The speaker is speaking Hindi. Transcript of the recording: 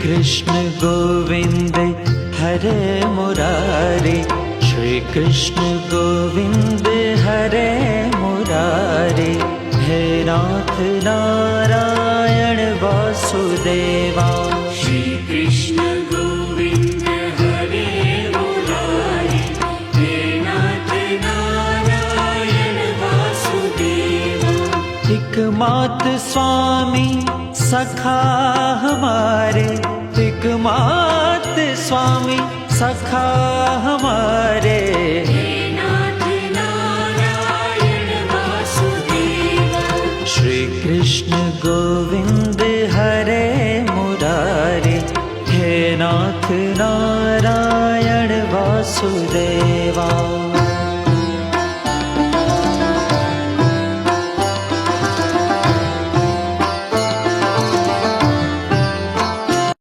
कृष्ण गोविंद हरे मुरारे, श्री कृष्ण गोविंद हरे मुरारे। हे नाथ नारायण वासुदेवा, श्री कृष्ण गोविंद हरे मुरारे। हे नाथ नारायण वासुदेवा। एकमात स्वामी सखा हमारे, एकमात स्वामी सखा हमारे। हे नाथ नारायण वासुदेवा। श्री कृष्ण गोविंद हरे मुरारे, हे नाथ नारायण वासुदेवा।